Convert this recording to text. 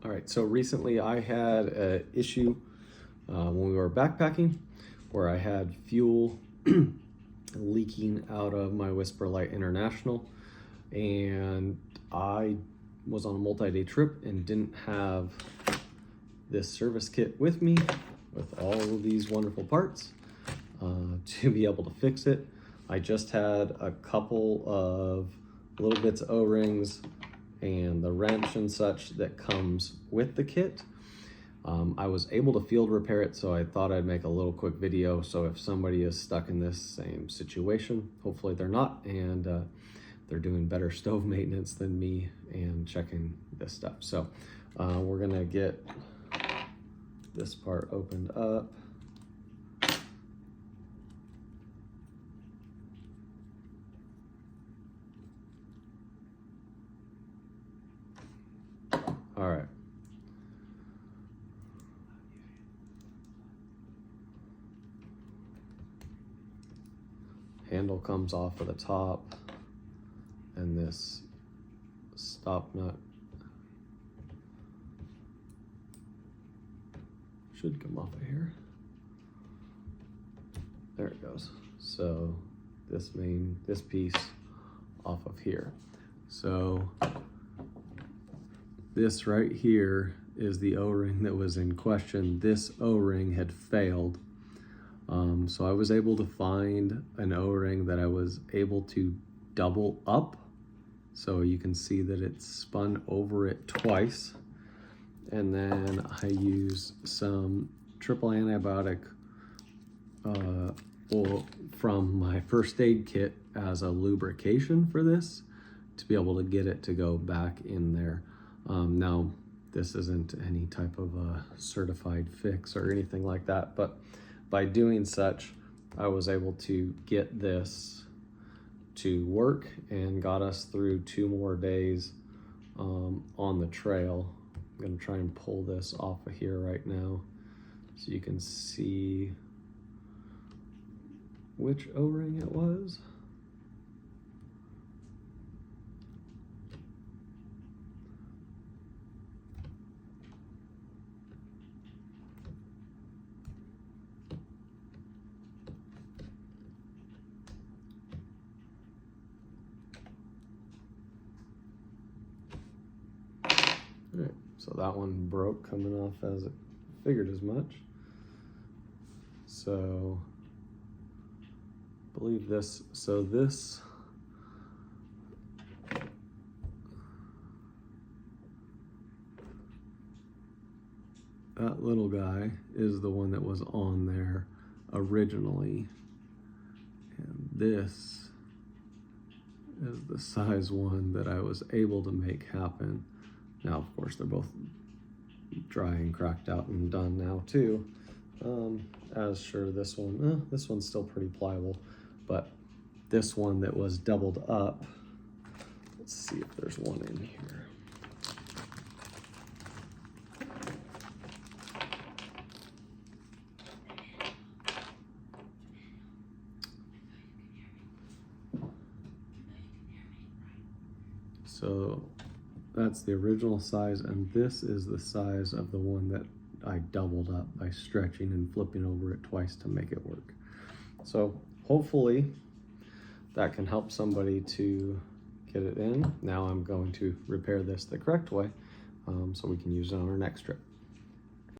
All right, so recently I had an issue when we were backpacking where I had fuel leaking out of my Whisper Light International, and I was on a multi-day trip and didn't have this service kit with me with all of these wonderful parts to be able to fix it. I just had a couple of little bits of O-rings and the wrench and such that comes with the kit. I was able to field repair it, so I thought I'd make a little quick video. So if somebody is stuck in this same situation, hopefully they're not, and they're doing better stove maintenance than me and checking this stuff. So we're gonna get this part opened up. All right. Handle comes off of the top, and this stop nut should come off of here. There it goes. So this piece off of here. So this right here is the O-ring that was in question. This O-ring had failed. So I was able to find an O-ring that I was able to double up. So you can see that it's spun over it twice. And then I use some triple antibiotic oil from my first aid kit as a lubrication for this to be able to get it to go back in there. Now, this isn't any type of a certified fix or anything like that, but by doing such, I was able to get this to work and got us through 2 more days on the trail. I'm gonna try and pull this off of here right now so you can see which O-ring it was. All right, so that one broke coming off as it figured as much. So I believe this, that little guy is the one that was on there originally. And this is the size one that I was able to make happen. Now, of course, they're both dry and cracked out and done now too. As sure this one's still pretty pliable, but this one that was doubled up, let's see if there's one in here. So that's the original size, and this is the size of the one that I doubled up by stretching and flipping over it twice to make it work. So hopefully that can help somebody to get it in. Now I'm going to repair this the correct way so we can use it on our next trip.